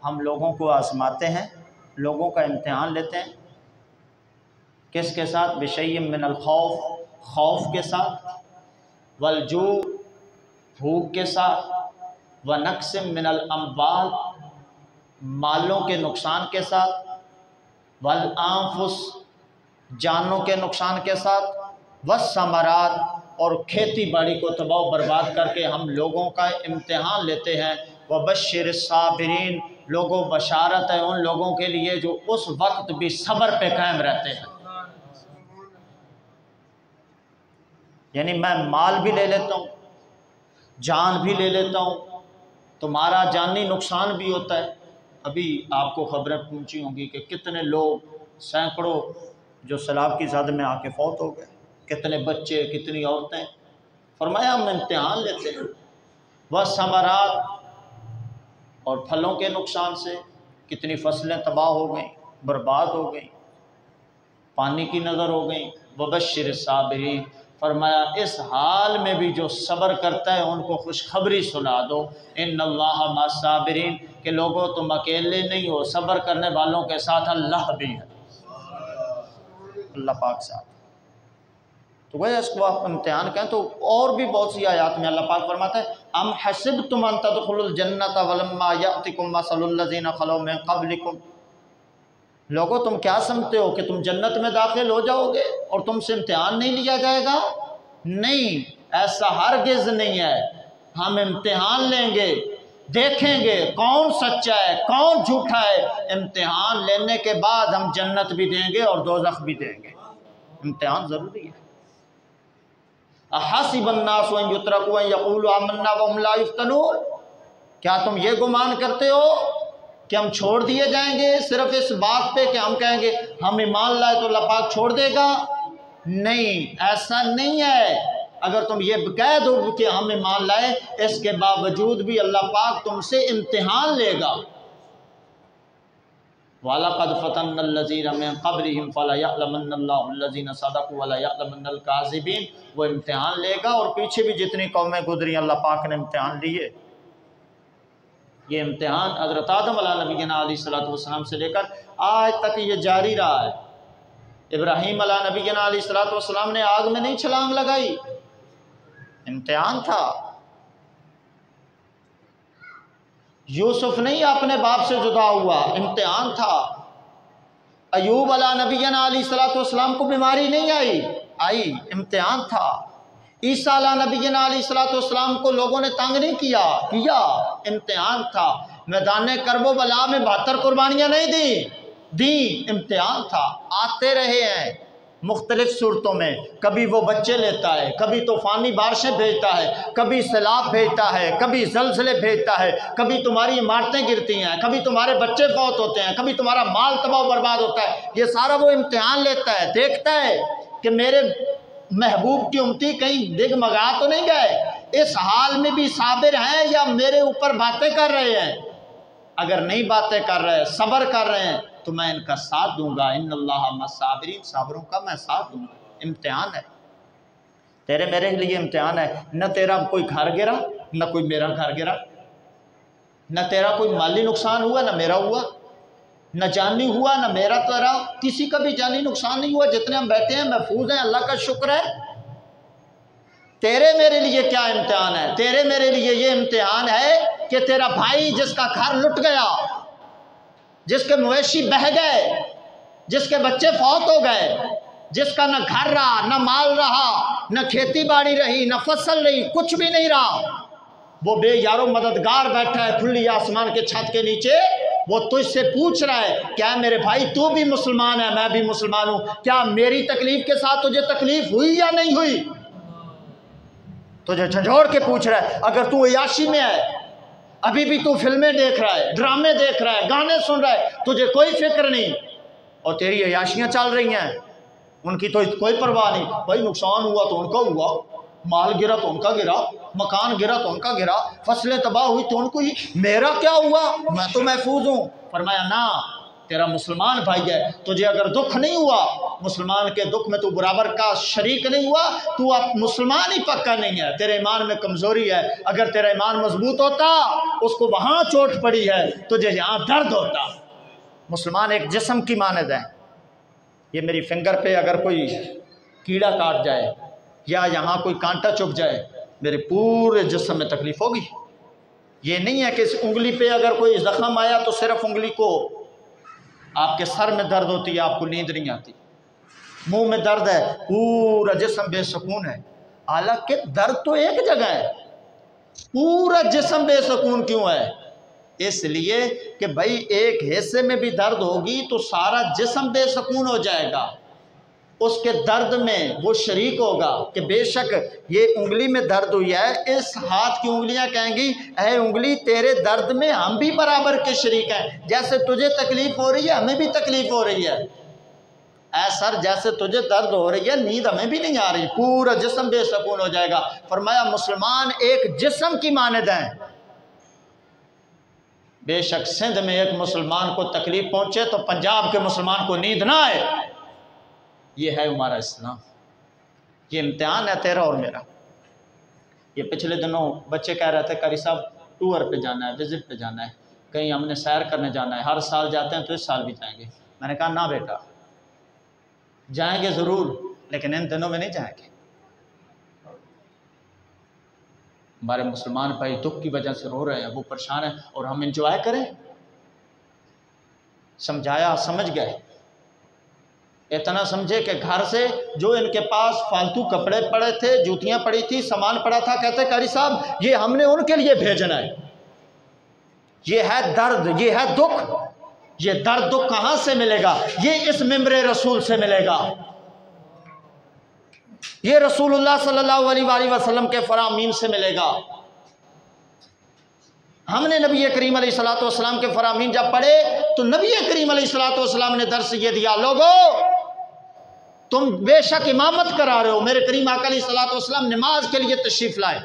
हम लोगों को आजमाते हैं, लोगों का इम्तिहान लेते हैं। किसके साथ? बिशय्यिम मिनल खौफ, खौफ के साथ, वलजू, भूख के साथ, व नक्सिम मिनल अम्वाल, मालों के नुकसान के साथ, वल आंफुस, जानों के नुकसान के साथ, व समरात, और खेती बाड़ी को तबाह बर्बाद करके हम लोगों का इम्तिहान लेते हैं। व बश्शिर साबिरीन, लोगों बशारत है उन लोगों के लिए जो उस वक्त भी सब्र पे कायम रहते हैं। यानी मैं माल भी ले लेता हूँ, जान भी ले लेता हूँ, तुम्हारा जानी नुकसान भी होता है। अभी आपको खबरें पहुँची होंगी कि कितने लोग, सैकड़ों जो सैलाब की ज़द में आके फौत हो गए, कितने बच्चे, कितनी औरतें। फरमाया हम इम्तिहान लेते हैं। वह समरात, और फलों के नुकसान से कितनी फसलें तबाह हो गई, बर्बाद हो गई, पानी की नज़र हो गई। वबश्शिर साबिरीन, फरमाया इस हाल में भी जो सब्र करता है उनको खुशखबरी सुना दो। इन्नल्लाह मस्साबिरीन, के लोगों तुम अकेले नहीं हो, सब्र करने वालों के साथ अल्लाह भी है, अल्लाह पाक साथ। तो वह इसको आप इम्तिहान कहें। तो और भी बहुत सी आयात में अल्लाह पाक फरमाता है, अम हसिबतुम अन तदखुलुल जन्नत वलम्मा यातिकुम मसलुल लज़ीना खलौ मिन क़ब्लिकुम, लोगों तुम क्या समझते हो कि तुम जन्नत में दाखिल हो जाओगे और तुमसे इम्तिहान नहीं लिया जाएगा? नहीं, ऐसा हरगिज़ नहीं है। हम इम्तिहान लेंगे, देखेंगे कौन सच्चा है कौन झूठा है। इम्तिहान लेने के बाद हम जन्नत भी देंगे और दोज़ख भी देंगे। इम्तिहान ज़रूरी है। अहसिबन्नासु अन युत्रकू अन यक़ूलू आमन्ना वहुम ला युफ्तनून, क्या तुम ये गुमान करते हो कि हम छोड़ दिए जाएंगे सिर्फ इस बात पे कि हम कहेंगे हम ईमान लाए तो अल्लाह पाक छोड़ देगा? नहीं, ऐसा नहीं है। अगर तुम ये कह दो कि हम ईमान लाए, इसके बावजूद भी अल्लाह पाक तुमसे इम्तिहान लेगा। वलक़द फ़तन्नल लज़ीना मिन क़ब्लिहिम फ़ला यअलमन्नल्लाहु अल्लज़ीना सदक़ू व ला यअलमन्नल काज़िबीन, वो इम्तिहान लेगा। और पीछे भी जितनी कौमें गुजरी अल्लाह पाक ने इम्तिहान लिए। ये इम्तिहान हज़रत आदम अलैहिस्सलाम अलैहिस्सलाम से लेकर आज तक ये जारी रहा है। इब्राहीम अलैहिस्सलाम ने आग में नहीं छलांग लगाई, इम्तिहान था। यूसुफ नहीं अपने बाप से जुदा हुआ, इम्तिहान था। अयूब अलैहिस्सलाम को बीमारी नहीं आई, इम्तिहान था। ईसा अलैहिस्सलाम को लोगों ने तंग नहीं किया, इम्तिहान था। मैदान करबो बला में 72 कुर्बानियाँ नहीं दी, इम्तिहान था। आते रहे हैं मुख्तलिफ सूरतों में, कभी वो बच्चे लेता है, कभी तूफ़ानी बारिशें भेजता है, कभी सैलाब भेजता है, कभी ज़लज़ले भेजता है, कभी तुम्हारी इमारतें गिरती हैं, कभी तुम्हारे बच्चे फौत होते हैं, कभी तुम्हारा माल तबाह बर्बाद होता है। ये सारा वो इम्तिहान लेता है, देखता है कि मेरे महबूब की उम्मती कहीं दिगमगा तो नहीं गए, इस हाल में भी साबिर हैं या मेरे ऊपर बातें कर रहे हैं। अगर नहीं बातें कर रहे हैं, सब्र कर रहे हैं, तो मैं इनका साथ दूंगा। इन्नल्लाह मस्साबिरीन, साबरों का मैं साथ दूंगा। इम्तिहान है, तेरे मेरे लिए इम्तिहान है। न तेरा कोई घर गिरा, न कोई मेरा घर गिरा, न तेरा कोई माली नुकसान हुआ, न मेरा हुआ, न जानी हुआ, न मेरा तेरा किसी का भी जानी नुकसान नहीं हुआ। जितने हम बैठे हैं महफूज हैं, अल्लाह का शुक्र है। तेरे मेरे लिए क्या इम्तिहान है? तेरे मेरे लिए ये इम्तिहान है कि तेरा भाई जिसका घर लुट गया, जिसके मवेशी बह गए, जिसके बच्चे फौत हो गए, जिसका न घर रहा, न माल रहा, न खेती बाड़ी रही, न फसल रही, कुछ भी नहीं रहा, वो बेयारो मददगार बैठा है खुली आसमान के छत के नीचे। वो तुझसे पूछ रहा है, क्या मेरे भाई तू भी मुसलमान है, मैं भी मुसलमान हूँ, क्या मेरी तकलीफ के साथ तुझे तकलीफ हुई या नहीं हुई? तुझे झंझोड़ के पूछ रहा है। अगर तू अय्याशी में है, अभी भी तू फिल्में देख रहा है, ड्रामे देख रहा है, गाने सुन रहा है, तुझे कोई फिक्र नहीं, और तेरी अय्याशियाँ चल रही हैं, उनकी तो कोई परवाह नहीं। भाई नुकसान हुआ तो उनका हुआ, माल गिरा तो उनका गिरा, मकान गिरा तो उनका गिरा, फसलें तबाह हुई तो उनको ही, मेरा क्या हुआ, मैं तो महफूज हूँ। फरमाया ना, तेरा मुसलमान भाई है, तुझे अगर दुख नहीं हुआ, मुसलमान के दुख में तू बराबर का शरीक नहीं हुआ, तू अब मुसलमान ही पक्का नहीं है, तेरे ईमान में कमज़ोरी है। अगर तेरा ईमान मजबूत होता, उसको वहाँ चोट पड़ी है, तुझे यहाँ दर्द होता। मुसलमान एक जिस्म की मानद है। ये मेरी फिंगर पे अगर कोई कीड़ा काट जाए या यहाँ कोई कांटा चुभ जाए, मेरे पूरे जिस्म में तकलीफ़ होगी। ये नहीं है कि इस उंगली पे अगर कोई ज़ख़म आया तो सिर्फ उंगली को, आपके सर में दर्द होती है, आपको नींद नहीं आती, मुंह में दर्द है, पूरा जिस्म बेसुकून है। हालांकि दर्द तो एक जगह है, पूरा जिस्म बेसुकून क्यों है? इसलिए कि भाई एक हिस्से में भी दर्द होगी तो सारा जिस्म बेसुकून हो जाएगा। उसके दर्द में वो शरीक होगा कि बेशक ये उंगली में दर्द हुई है, इस हाथ की उंगलियां कहेंगी ऐ उंगली तेरे दर्द में हम भी बराबर के शरीक हैं, जैसे तुझे तकलीफ हो रही है हमें भी तकलीफ हो रही है। ऐ सर जैसे तुझे दर्द हो रही है, नींद हमें भी नहीं आ रही, पूरा जिस्म बेसुकून हो जाएगा। फरमाया मुसलमान एक जिस्म की मानद है। बेशक सिंध में एक मुसलमान को तकलीफ पहुंचे तो पंजाब के मुसलमान को नींद ना आए। ये है हमारा इस्लाम, ये इम्तिहान है तेरा और मेरा। ये पिछले दिनों बच्चे कह रहे थे कारी साहब टूर पे जाना है, विजिट पे जाना है, कहीं हमने सैर करने जाना है, हर साल जाते हैं तो इस साल भी जाएंगे। मैंने कहा ना बेटा, जाएंगे ज़रूर लेकिन इन दिनों में नहीं जाएंगे। हमारे मुसलमान भाई दुख की वजह से रो रहे हैं, वो परेशान हैं और हम इंजॉय करें। समझाया, समझ गए, इतना समझे कि घर से जो इनके पास फालतू कपड़े पड़े थे, जूतियां पड़ी थी, सामान पड़ा था, कहते कारी साहब ये हमने उनके लिए भेजना है। ये है दर्द, ये है दुख। ये दर्द दुख कहां से मिलेगा? ये इस मिंबरे रसूल से मिलेगा। ये रसूलुल्लाह सल्लल्लाहु अलैहि वसल्लम के फरामीन से मिलेगा। हमने नबी करीम अलैहिस्सलातु वस्सलाम के फरामीन जब पढ़े तो नबी करीम अलैहिस्सलातु वस्सलाम ने दर्स ये दिया, लोगों तुम बेशक इमामत करा रहे हो, मेरे करीम आका अलैहिस्सलातु वस्सलाम नमाज के लिए तशरीफ लाए,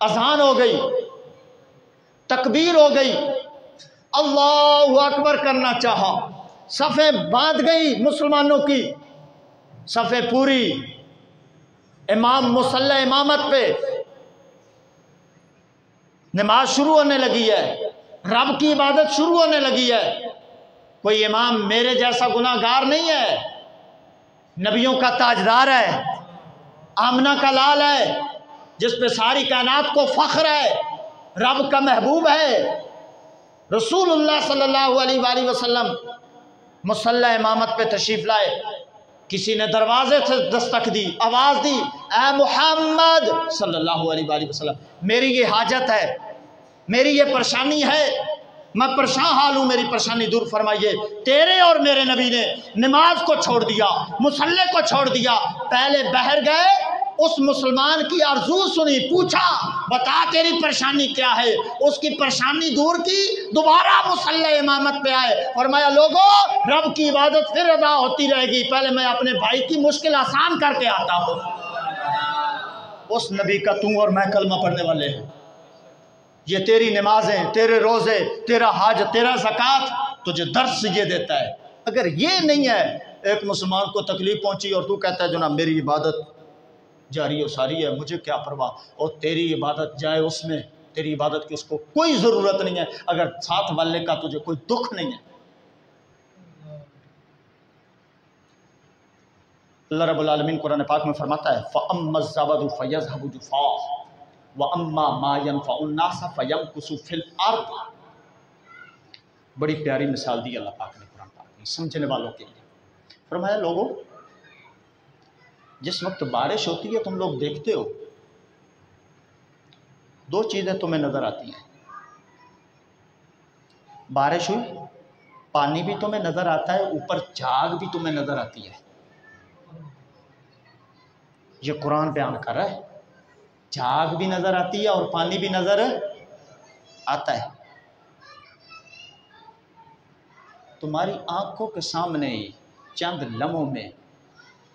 अजान हो गई, तकबीर हो गई, अल्लाहु अकबर करना चाहा, सफ़े बांध गई मुसलमानों की, सफ़े पूरी, इमाम मुसल्ला इमामत पे, नमाज शुरू होने लगी है, रब की इबादत शुरू होने लगी है। कोई इमाम मेरे जैसा गुनाहगार नहीं है, नबियों का ताजदार है, आमना का लाल है, जिस पे सारी कायनात को फख्र है, रब का महबूब है। रसूलुल्लाह सल्लल्लाहु अलैहि वसल्लम मुसल्ला इमामत पे तशरीफ लाए। किसी ने दरवाजे से दस्तक दी, आवाज़ दी, ऐ मुहम्मद सल्लल्लाहु अलैहि वसल्लम, मेरी ये हाजत है, मेरी ये परेशानी है, मैं परेशान हाल हूँ, मेरी परेशानी दूर फरमाइए। तेरे और मेरे नबी ने नमाज को छोड़ दिया, मुसल्ले को छोड़ दिया, पहले बहर गए, उस मुसलमान की आरज़ू सुनी, पूछा बता तेरी परेशानी क्या है, उसकी परेशानी दूर की, दोबारा मुसल्ला इमामत पे आए, फरमाया लोगों रब की इबादत फिर अदा होती रहेगी, पहले मैं अपने भाई की मुश्किल आसान करके आता हूँ। उस नबी का तू और मैं कलमा पढ़ने वाले हैं। ये तेरी नमाजें, तेरे रोज़े, तेरा हज, तेरा ज़कात तुझे दर्स ये देता है। अगर ये नहीं है, एक मुसलमान को तकलीफ पहुंची और तू कहता है जनाब मेरी इबादत जारी और सारी है, मुझे क्या परवाह, और तेरी इबादत जाए उसमें, तेरी इबादत की उसको कोई ज़रूरत नहीं है, अगर साथ वाले का तुझे कोई दुख नहीं है। अल्लाह रब्बुल आलमीन कुरान पाक में फरमाता है फ़अम्मज़्ज़बदु फ़यज़हबु जुफ़ाअ व अम्मा मा यनफ़उन नास फ़यमकुसु फ़िल अर्द। बड़ी प्यारी मिसाल दी अल्लाह पाक ने कुरान पाक में समझने वालों के लिए। फरमाया लोगों जिस वक्त बारिश होती है तुम लोग देखते हो दो चीज़ें तुम्हें नज़र आती हैं, बारिश हुई, पानी भी तुम्हें नज़र आता है, ऊपर झाग भी तुम्हें नज़र आती है। ये कुरान बयान कर रहा है, झाग भी नज़र आती है और पानी भी नज़र आता है। तुम्हारी आंखों के सामने ही चंद लम्हों में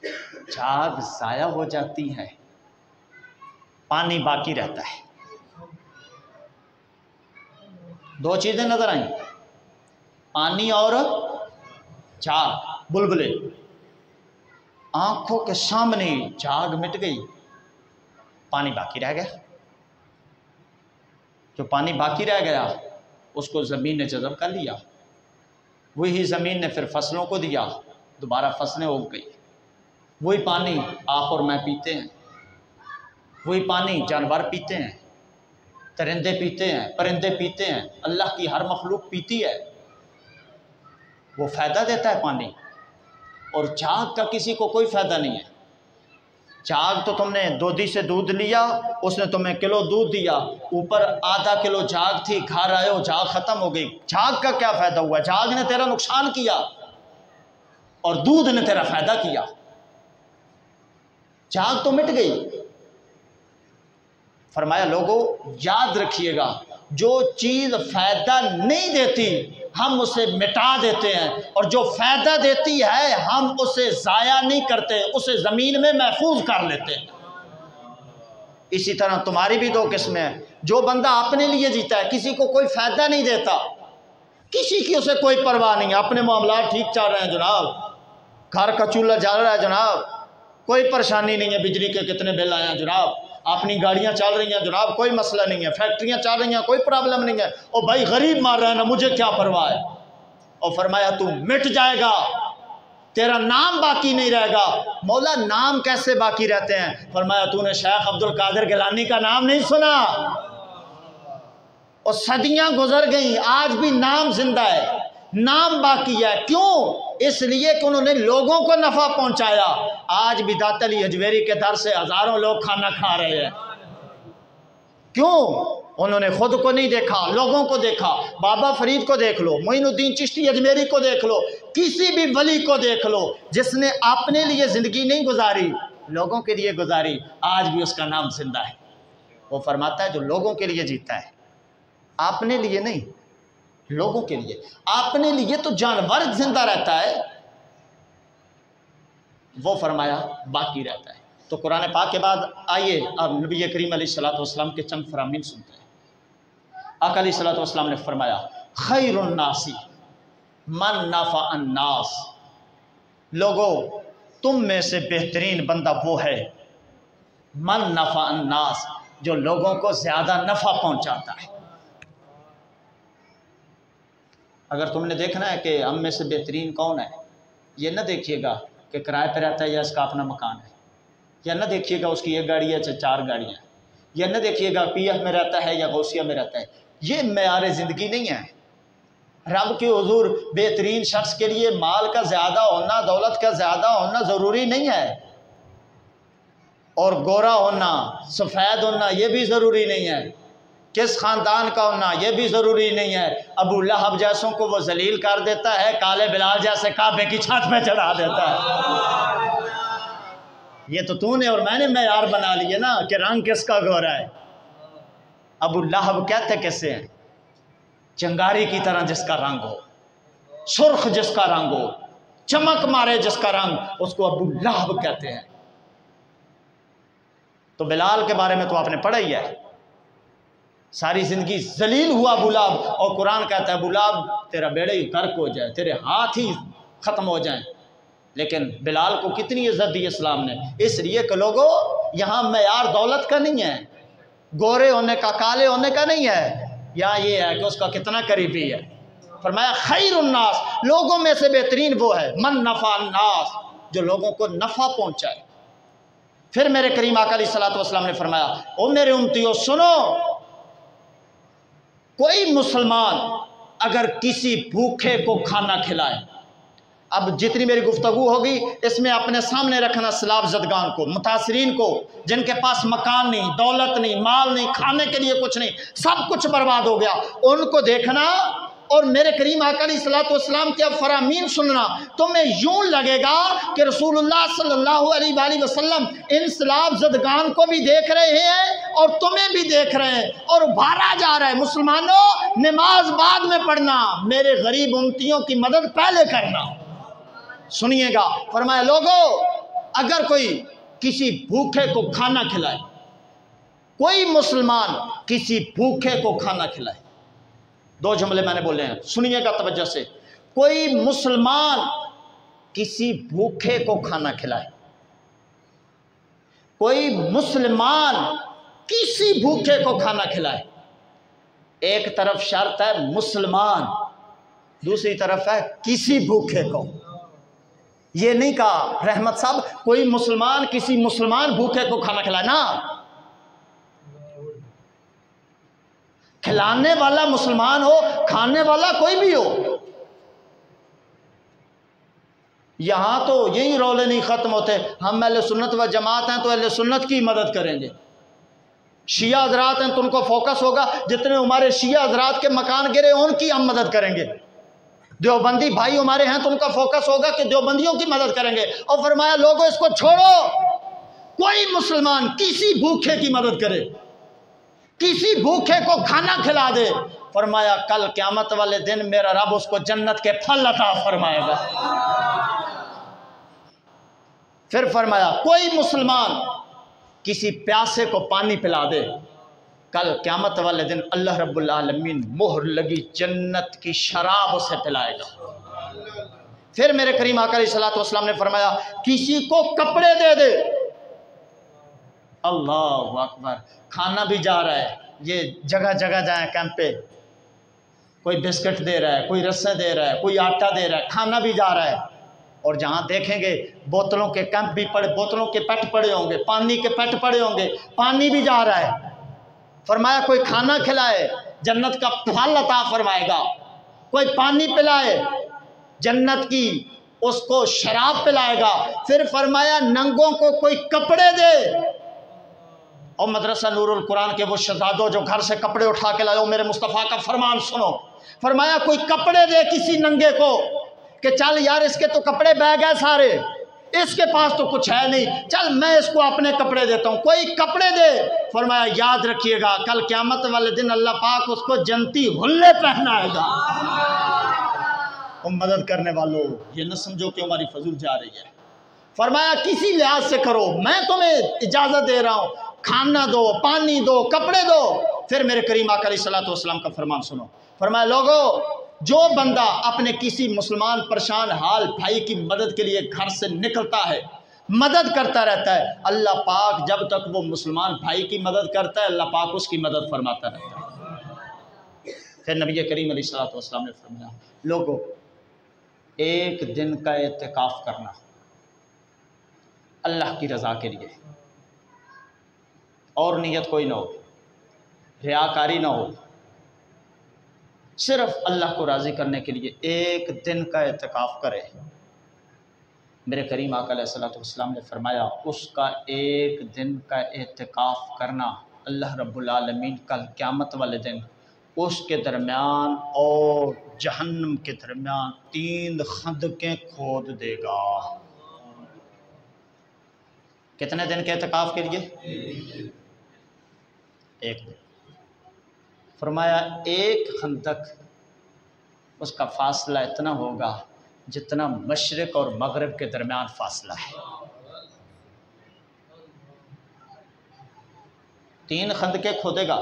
झाग ज़ाया हो जाती है, पानी बाकी रहता है। दो चीज़ें नज़र आई, पानी और झाग, बुलबुले। आंखों के सामने झाग मिट गई, पानी बाकी रह गया। जो पानी बाकी रह गया उसको ज़मीन ने जज़ब कर लिया। वही ज़मीन ने फिर फसलों को दिया, दोबारा फसलें उग गई। वही पानी आप और मैं पीते हैं, वही पानी जानवर पीते हैं, परिंदे पीते हैं, परिंदे पीते हैं, अल्लाह की हर मखलूक पीती है। वो फ़ायदा देता है पानी। और झाग का किसी को कोई फ़ायदा नहीं है। झाग तो तुमने दोधी से दूध लिया, उसने तुम्हें किलो दूध दिया, ऊपर आधा किलो झाग थी, घर आए हो झाग ख़त्म हो गई। झाग का क्या फ़ायदा हुआ? झाग ने तेरा नुकसान किया और दूध ने तेरा फ़ायदा किया। झाग तो मिट गई। फरमाया लोगों याद रखिएगा, जो चीज़ फ़ायदा नहीं देती हम उसे मिटा देते हैं, और जो फ़ायदा देती है हम उसे ज़ाया नहीं करते, उसे ज़मीन में महफूज कर लेते हैं। इसी तरह तुम्हारी भी दो किस्में हैं। जो बंदा अपने लिए जीता है, किसी को कोई फ़ायदा नहीं देता, किसी की उसे कोई परवाह नहीं है, अपने मामला ठीक चल रहे हैं जनाब, घर का चूल्हा जल रहा है जनाब, कोई परेशानी नहीं है, बिजली के कितने बिल आए हैं जनाब, अपनी गाड़ियां चल रही हैं जनाब, कोई मसला नहीं है, फैक्ट्रियां चल रही हैं, कोई प्रॉब्लम नहीं है, और भाई गरीब मार रहा है ना, मुझे क्या परवाह है। और फरमाया तू मिट जाएगा, तेरा नाम बाकी नहीं रहेगा। मौला नाम कैसे बाकी रहते हैं? फरमाया तूने शेख अब्दुल कादिर गिलानी का नाम नहीं सुना? और सदियां गुजर गई, आज भी नाम जिंदा है, नाम बाकी है। क्यों? इसलिए कि उन्होंने लोगों को नफा पहुंचाया। आज भी दाता अली हजवेरी के दर से हजारों लोग खाना खा रहे हैं। क्यों? उन्होंने खुद को नहीं देखा, लोगों को देखा। बाबा फरीद को देख लो, मोइनुद्दीन चिश्ती अजमेरी को देख लो, किसी भी वली को देख लो, जिसने अपने लिए जिंदगी नहीं गुजारी, लोगों के लिए गुजारी, आज भी उसका नाम जिंदा है। वो फरमाता है जो लोगों के लिए जीता है, अपने लिए नहीं, लोगों के लिए। अपने लिए तो जानवर जिंदा रहता है, वो फरमाया बाकी रहता है। तो कुरान पाक के बाद आइए अब नबी करीम अलैहिस्सलातु वस्सलाम के चंद फरामीन सुनते हैं। आका अलैहिस्सलातु वस्सलाम ने फरमाया खैरुन नासी मन नफा अन्नास, लोगों तुम में से बेहतरीन बंदा वो है मन नफा अन्नास, जो लोगों को ज़्यादा नफ़ा पहुंचाता है। अगर तुमने देखना है कि हम में से बेहतरीन कौन है, ये न देखिएगा कि किराए पे रहता है या इसका अपना मकान है, या न देखिएगा उसकी एक गाड़ी है या 4 गाड़ियाँ, या न देखिएगा पीएफ में रहता है या गौसिया में रहता है। ये मेयार ज़िंदगी नहीं है। रब के हुजूर बेहतरीन शख्स के लिए माल का ज़्यादा होना, दौलत का ज़्यादा होना ज़रूरी नहीं है, और गोरा होना, सफ़ेद होना ये भी ज़रूरी नहीं है, किस ख़ानदान का होना ये भी ज़रूरी नहीं है। अबू लहब जैसों को वो जलील कर देता है, काले बिलाल जैसे काबे की छत पे चढ़ा देता है। ये तो तूने और मैंने मेयार बना लिए ना कि रंग किसका गोरा है। अबू लहब कहते कैसे हैं? चिंगारी की तरह जिसका रंग हो, सुर्ख जिसका रंग हो, चमक मारे जिसका रंग, उसको अबू लहब कहते हैं। तो बिलाल के बारे में तो आपने पढ़ा ही है, सारी जिंदगी जलील हुआ अबू लहब, और कुरान कहता है अबू लहब तेरा बेड़ा ही गर्क हो जाए, तेरे हाथ ही ख़त्म हो जाएं। लेकिन बिलाल को कितनी इज्जत दी इस्लाम ने, इसलिए कि लोगों यहाँ मेयार दौलत का नहीं है, गोरे होने का, काले होने का नहीं है, यहाँ ये है कि उसका कितना करीबी है। फरमाया खैरुन नास, लोगों में से बेहतरीन वो है मन नफ़ा अन्नास, जो लोगों को नफ़ा पहुँचाए। फिर मेरे करीम आका अलैहिस्सलातु वस्सलाम ने फरमाया ओ मेरे उम्मतियों सुनो, कोई मुसलमान अगर किसी भूखे को खाना खिलाए, अब जितनी मेरी गुफ्तगू होगी इसमें अपने सामने रखना सलाब ज़दगान को, मुतासरीन को, जिनके पास मकान नहीं, दौलत नहीं, माल नहीं, खाने के लिए कुछ नहीं, सब कुछ बर्बाद हो गया, उनको देखना और मेरे करीम आका अलैहिस्सलातु वस्सलाम के अब फरामीन सुनना। तुम्हें यूं लगेगा कि रसूलुल्लाह सल्लल्लाहु अलैहि वसल्लम इन सलाब ज़दगान को भी देख रहे हैं और तुम्हें भी देख रहे हैं, और उभारा जा रहा है मुसलमानों नमाज बाद में पढ़ना, मेरे गरीब उम्मतियों की मदद पहले करना। सुनिएगा, फरमाया लोगों अगर कोई किसी भूखे को खाना खिलाए, कोई मुसलमान किसी भूखे को खाना खिलाए, 2 जुमले मैंने बोले हैं, सुनिएगा तवज्जो से। कोई मुसलमान किसी भूखे को खाना खिलाए, कोई मुसलमान किसी भूखे को खाना खिलाए। एक तरफ शर्त है मुसलमान, दूसरी तरफ है किसी भूखे को। ये नहीं कहा रहमत साहब कोई मुसलमान किसी मुसलमान भूखे को खाना खिलाए ना, खिलाने वाला मुसलमान हो, खाने वाला कोई भी हो। यहां तो यही रौले नहीं खत्म होते, हम अहले सुन्नत व जमात हैं तो अहले सुन्नत की मदद करेंगे, शिया हजरात हैं तो उनको फोकस होगा जितने हमारे शिया हजरात के मकान गिरे उनकी हम मदद करेंगे, देवबंदी भाई हमारे हैं तो उनका फोकस होगा कि देवबंदियों की मदद करेंगे। और फरमाया लोगों इसको छोड़ो, कोई मुसलमान किसी भूखे की मदद करे, किसी भूखे को खाना खिला दे, फरमाया कल क़यामत वाले दिन मेरा रब उसको जन्नत के फल अता फरमाएगा। फिर फरमाया कोई मुसलमान किसी प्यासे को पानी पिला दे, कल क़यामत वाले दिन अल्लाह रब्बुल आलमीन मोहर लगी जन्नत की शराब उसे पिलाएगा। फिर मेरे करीम आका अलैहिस्सलातु वस्सलाम ने फरमाया किसी को कपड़े दे दे, अल्लाह अकबर, खाना भी जा रहा है, ये जगह जगह जाए कैंप पे, कोई बिस्किट दे रहा है, कोई रस्से दे रहा है, कोई आटा दे रहा है, खाना भी जा रहा है। और जहाँ देखेंगे बोतलों के कैंप भी पड़े, बोतलों के पेट पड़े होंगे, पानी के पेट पड़े होंगे, पानी भी जा रहा है। फरमाया कोई खाना खिलाए जन्नत का फल अता फरमाएगा, कोई पानी पिलाए जन्नत की उसको शराब पिलाएगा। फिर फरमाया नंगों को कोई कपड़े दे, और मदरसा नूरुल कुरान के वो शहजादों जो घर से कपड़े उठा के लाओ, मेरे मुस्तफ़ा का फरमान सुनो, फरमाया कोई कपड़े दे किसी नंगे को कि चल यार इसके तो कपड़े बह गए सारे, इसके पास तो कुछ है नहीं, चल मैं इसको अपने कपड़े देता हूँ, कोई कपड़े दे। फरमाया याद रखिएगा कल क़यामत वाले दिन अल्लाह पाक उसको जन्नती हुल्ले पहनाएगा। तुम मदद करने वालों ये न समझो कि हमारी फजूल जा रही है। फरमाया किसी लिहाज से करो, मैं तुम्हें इजाज़त दे रहा हूँ, खाना दो, पानी दो, कपड़े दो। फिर मेरे करीम आका अलैहिस्सलातु वस्सलाम का फरमान सुनो, फरमाया लोगों जो बंदा अपने किसी मुसलमान परेशान हाल भाई की मदद के लिए घर से निकलता है, मदद करता रहता है, अल्लाह पाक जब तक वो मुसलमान भाई की मदद करता है अल्लाह पाक उसकी मदद फरमाता रहता है। फिर नबी करीम अलैहिस्सलातु वस्सलाम ने फरमाया लोगों एक दिन का एतिकाफ करना अल्लाह की रज़ा के लिए, और नीयत कोई ना हो, रियाकारी ना हो, सिर्फ अल्लाह को राज़ी करने के लिए एक दिन का एतिकाफ करे। मेरे करीम आका अलैहिस्सलातु वस्सलाम ने फरमाया उसका एक दिन का एतिकाफ करना अल्लाह रब्बुल आलमीन कल क़यामत वाले दिन उसके दरमियान और जहन्नम के दरमियान 3 खंदकें खोद देगा। कितने दिन के एतिकाफ के लिए? एक दिन। फरमाया एक खंदक उसका फासला इतना होगा जितना मशरिक और मगरिब के दरमियान फासला है। 3 खंदकें खोदेगा,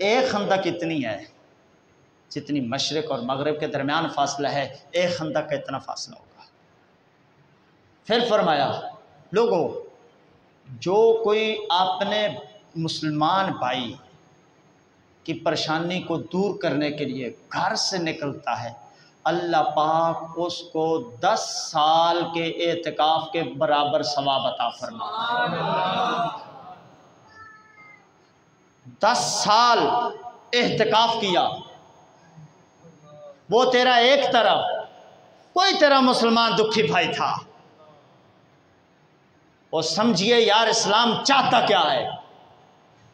एक खंदक इतनी है जितनी मशरिक और मगरिब के दरमियान फासला है, एक खंदक का इतना फासला होगा। फिर फरमाया लोगों जो कोई अपने मुसलमान भाई की परेशानी को दूर करने के लिए घर से निकलता है, अल्लाह पाक उसको 10 साल के एतिकाफ के बराबर सवाब अता फरमाएगा। 10 साल एहतिकाफ किया, वो तेरा एक तरफ, कोई तेरा मुसलमान दुखी भाई था, वो समझिए यार इस्लाम चाहता क्या है,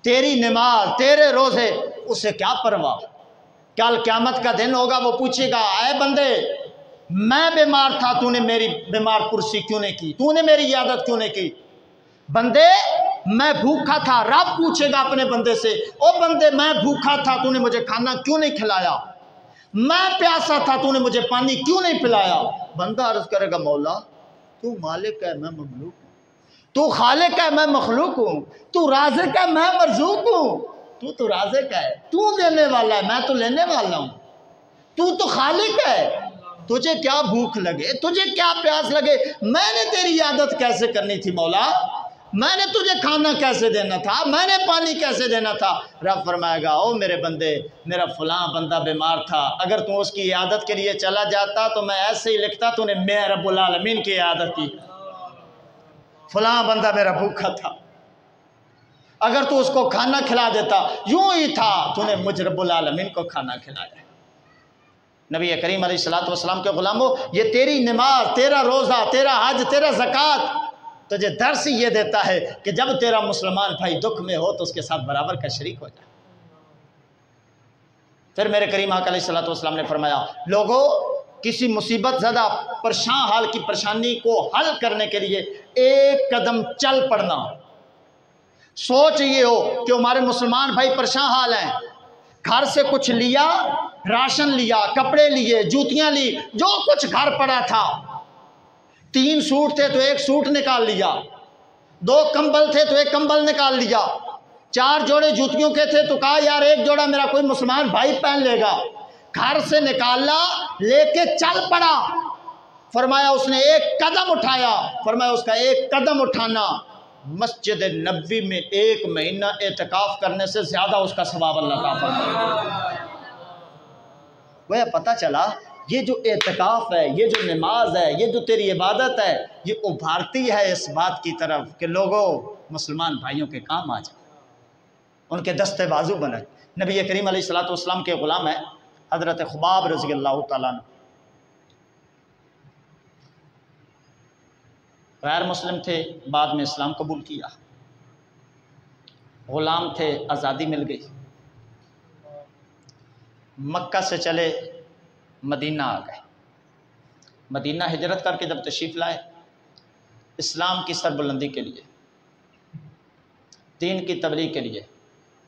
तेरी नमाज तेरे रोज़े उसे क्या परवाह। कल क़यामत का दिन होगा, वो पूछेगा आए बंदे मैं बीमार था, तूने मेरी बीमार कुर्सी क्यों नहीं की, तूने मेरी इयादत क्यों नहीं की। बंदे मैं भूखा था, रब पूछेगा अपने बंदे से ओ बंदे मैं भूखा था, तूने मुझे खाना क्यों नहीं खिलाया, मैं प्यासा था, तूने मुझे पानी क्यों नहीं पिलाया। बंदा अर्ज करेगा मौला तू मालिक है मैं ममलूक हूँ, तू खालिक है मैं मखलूक हूँ, तू राज़िक है मैं मरज़ूक हूँ, तू तो राज़िक है, तू देने वाला है मैं तो लेने वाला हूँ, तू तो खालिक है, तुझे क्या भूख लगे, तुझे क्या प्यास लगे, मैंने तेरी इयादत कैसे करनी थी मौला, मैंने तुझे खाना कैसे देना था, मैंने पानी कैसे देना था। रब फरमाएगा, ओ मेरे बंदे, मेरा फलां बंदा बीमार था, अगर तू उसकी इयादत के लिए चला जाता तो मैं ऐसे ही लिखता तूने मैं रब्बुल आलमीन की इयादत की। फलां बंदा मेरा भूखा था, अगर तू उसको खाना खिला देता, यूं ही था तूने मुझ रब्बुल आलमीन को खाना खिलाया। नबी करीम अलैहिस्सलातु वस्सलाम के गुलामों, ये तेरी नमाज, तेरा रोज़ा, तेरा हज, तेरा ज़कात तुझे दर्स ये देता है कि जब तेरा मुसलमान भाई दुख में हो तो उसके साथ बराबर का शरीक हो जाए। फिर मेरे करीम आका अलैहिस्सलातु वस्सलाम ने फरमाया, लोगों, किसी मुसीबत ज़दा परेशान हाल की परेशानी को हल करने के लिए एक कदम चल पड़ना। सोच ये हो कि हमारे मुसलमान भाई परेशान हाल हैं, घर से कुछ लिया, राशन लिया, कपड़े लिए, जूतियां ली, जो कुछ घर पड़ा था, 3 सूट थे तो 1 सूट निकाल लिया, 2 कंबल थे तो 1 कंबल निकाल लिया, 4 जोड़े जूतियों के थे तो कहा यार 1 जोड़ा मेरा कोई मुसलमान भाई पहन लेगा। घर से निकाला, लेके चल पड़ा। फरमाया उसने 1 कदम उठाया, फरमाया उसका 1 कदम उठाना मस्जिद नबी में 1 महीना एतकाफ करने से ज्यादा उसका सवाब अल्लाह का फरमाया। वह पता चला ये जो एतकाफ है, ये जो नमाज है, ये जो तेरी इबादत है, ये उभारती है इस बात की तरफ कि लोगों मुसलमान भाइयों के काम आ जाए, उनके दस्ते बाजू बने। नबी करीम अलैहिस्सलातु वस्सलाम के गुलाम है हज़रत खुबाब रज़ी अल्लाह तआला अन्हु, गैर मुस्लिम थे, बाद में इस्लाम कबूल किया, गुलाम थे, आज़ादी मिल गई, मक्का से चले मदीना आ गए। मदीना हिजरत करके जब तशरीफ़ लाए, इस्लाम की सरबुलंदी के लिए, दीन की तबलीग के लिए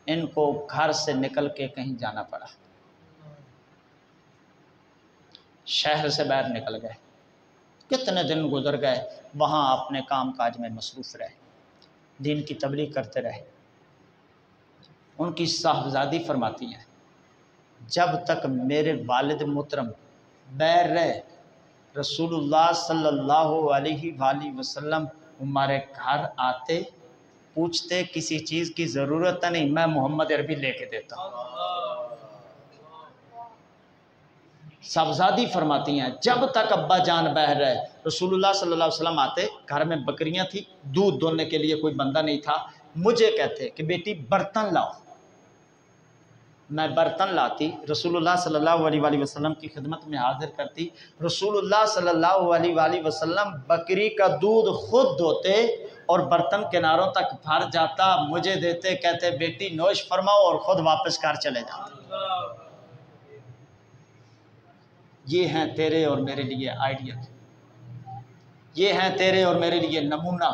इनको घर से निकल के कहीं जाना पड़ा, शहर से बाहर निकल गए। कितने दिन गुजर गए, वहाँ अपने काम काज में मसरूफ़ रहे, दीन की तबलीग करते रहे। उनकी साहबजादी फरमाती हैं, जब तक मेरे वालिद मोहतरम बैर रहे, रसूलुल्लाह सल्लल्लाहु अलैहि वसल्लम हमारे घर आते, पूछते किसी चीज़ की ज़रूरत नहीं, मैं मोहम्मद अरबी लेके देता हूँ। साहबजादी फरमाती हैं, जब तक अब्बा जान बह रहे, रसूलुल्लाह सल्लल्लाहु अलैहि वसल्लम आते, घर में बकरियां थी, दूध दोहने के लिए कोई बंदा नहीं था, मुझे कहते कि बेटी बर्तन लाओ, मैं बर्तन लाती, रसूलुल्लाह सल्लल्लाहु अलैहि वसल्लम की खिदमत में हाजिर करती, रसूलुल्लाह सल्लल्लाहु अलैहि वसल्लम बकरी का दूध खुद धोते और बर्तन किनारों तक भर जाता, मुझे देते, कहते बेटी नोश फरमाओ, और ख़ुद वापस कर चले जाते। ये हैं तेरे और मेरे लिए आइडियल, ये हैं तेरे और मेरे लिए नमूना।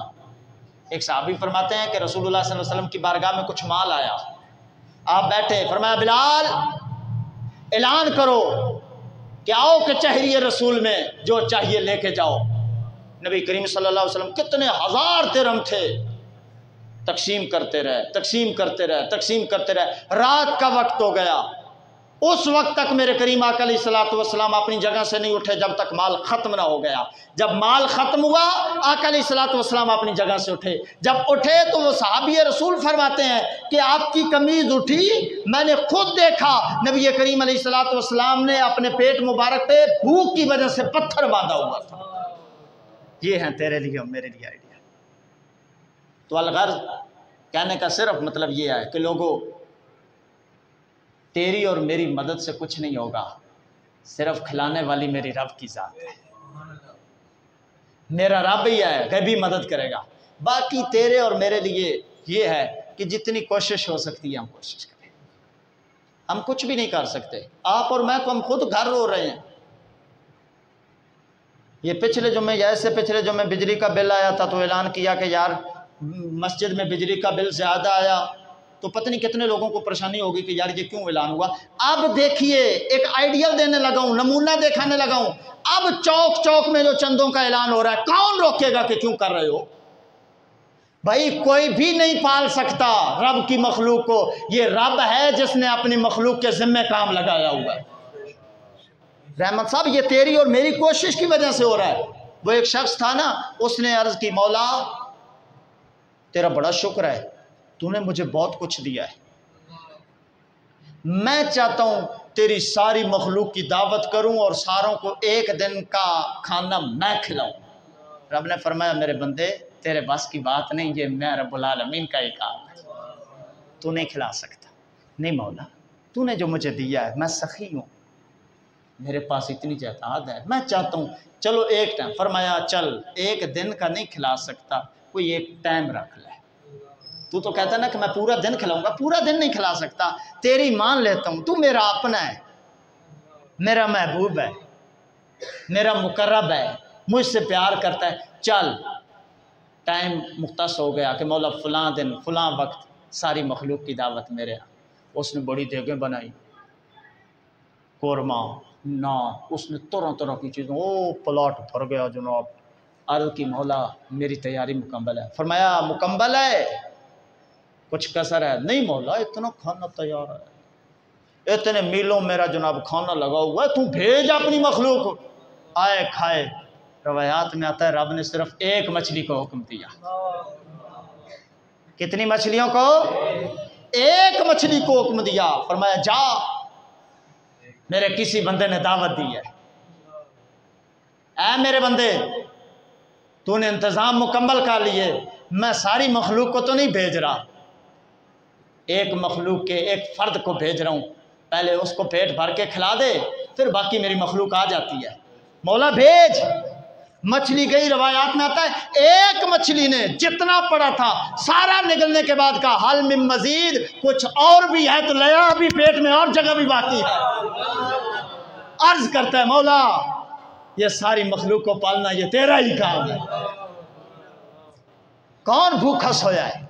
एक सहाबी फरमाते हैं कि रसूलुल्लाह सल्लल्लाहु अलैहि वसल्लम की बारगाह में कुछ माल आया, आप बैठे, फरमाया बिलाल ऐलान करो कि आओ कि चाहिए रसूल में जो चाहिए लेके जाओ। नबी करीम सल्लल्लाहु अलैहि वसल्लम कितने 1000 दिरहम थे, तकसीम करते रहे, तकसीम करते रहे, तकसीम करते रहे। रात का वक्त हो गया, उस वक्त तक मेरे करीम आका अलैहिस्सलातु वस्सलाम अपनी जगह से नहीं उठे जब तक माल ख़त्म ना हो गया। जब माल ख़त्म हुआ, आका अलैहिस्सलातु वस्सलाम अपनी जगह से उठे। जब उठे तो वो सहाबी रसूल फरमाते हैं कि आपकी कमीज़ उठी, मैंने खुद देखा नबी करीम अलैहिस्सलातु वस्सलाम ने अपने पेट मुबारक पे भूख की वजह से पत्थर बांधा हुआ था। ये हैं तेरे लिए और मेरे लिए आइडिया। तो अलगर्ज़ कहने का सिर्फ मतलब ये है कि लोगों, तेरी और मेरी मदद से कुछ नहीं होगा, सिर्फ खिलाने वाली मेरी रब की ज़ात है, मेरा रब ही है, गैबी मदद करेगा। बाकी तेरे और मेरे लिए ये है कि जितनी कोशिश हो सकती है हम कोशिश करें। हम कुछ भी नहीं कर सकते, आप और मैं तो हम खुद घर रो रहे हैं। ये पिछले जुम्मे या ऐसे पिछले जुम्मे बिजली का बिल आया था तो ऐलान किया कि यार मस्जिद में बिजली का बिल ज़्यादा आया, तो पता नहीं कितने लोगों को परेशानी होगी कि यार ये क्यों ऐलान हुआ। अब देखिए, एक आइडियल देने लगा हूं, नमूना दिखाने लगा हूं। अब चौक चौक में जो चंदों का ऐलान हो रहा है, कौन रोकेगा कि क्यों कर रहे हो भाई? कोई भी नहीं पाल सकता रब की मखलूक को। ये रब है जिसने अपनी मखलूक के जिम्मे काम लगाया हुआ है। रहमत साहब ये तेरी और मेरी कोशिश की वजह से हो रहा है। वो एक शख्स था ना, उसने अर्ज़ की मौला तेरा बड़ा शुक्र है, तूने मुझे बहुत कुछ दिया है, मैं चाहता हूँ तेरी सारी मखलूक की दावत करूँ और सारों को एक दिन का खाना मैं खिलाऊँ। रब ने फरमाया मेरे बंदे तेरे बस की बात नहीं, ये मैं रब्बुल आलमीन का ही काम है, तू नहीं खिला सकता। नहीं मौला, तूने जो मुझे दिया है, मैं सखी हूँ, मेरे पास इतनी जायदाद है, मैं चाहता हूँ चलो एक टाइम। फरमाया चल एक दिन का नहीं खिला सकता, कोई एक टाइम रख ले। तू तो कहता ना कि मैं पूरा दिन खिलाऊंगा, पूरा दिन नहीं खिला सकता, तेरी मान लेता हूँ, तू मेरा अपना है, मेरा महबूब है, मेरा मुकर्रब है, मुझसे प्यार करता है। चल टाइम मुख्तस हो गया कि मौला फ़लाँ दिन फ़लाँ वक्त सारी मखलूक की दावत मेरे यहाँ। उसने बड़ी देगें बनाई, कोरमा नान, उसने तरह तरह की चीज़ें, ओ प्लाट भर गया जनाब। अर्ज़ की मौला मेरी तैयारी मुकम्मल है। फरमाया मुकम्मल है, कुछ कसर है? नहीं मौला इतना खाना तैयार है, इतने मीलों मेरा जनाब खाना लगा हुआ है, तू भेज अपनी मखलूक आए खाए। रवायात में आता है रब ने सिर्फ एक मछली को हुक्म दिया। कितनी मछलियों को? एक मछली को हुक्म दिया। फरमाया जा, मेरे किसी बंदे ने दावत दी है, ऐ मेरे बंदे तूने इंतज़ाम मुकम्मल कर लिए, मैं सारी मखलूक को तो नहीं भेज रहा, एक मखलूक के एक फ़र्द को भेज रहा हूँ, पहले उसको पेट भर के खिला दे, फिर बाकी मेरी मखलूक आ जाती है। मौला भेज। मछली गई, रवायात में आता है एक मछली ने जितना पड़ा था सारा निकलने के बाद का हल मिन मजीद, कुछ और भी है तो लया, अभी पेट में और जगह भी बाकी है। अर्ज करता है मौला ये सारी मखलूक को पालना ये तेरा ही काम है, कौन भूखा सोया है?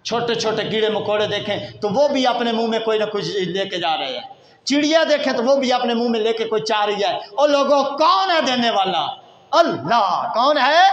छोटे छोटे कीड़े मकोड़े देखें तो वो भी अपने मुंह में कोई ना कुछ लेके जा रहे हैं, चिड़िया देखें तो वो भी अपने मुंह में लेके कोई चाह रही है। और लोगों कौन है देने वाला? अल्लाह। कौन है?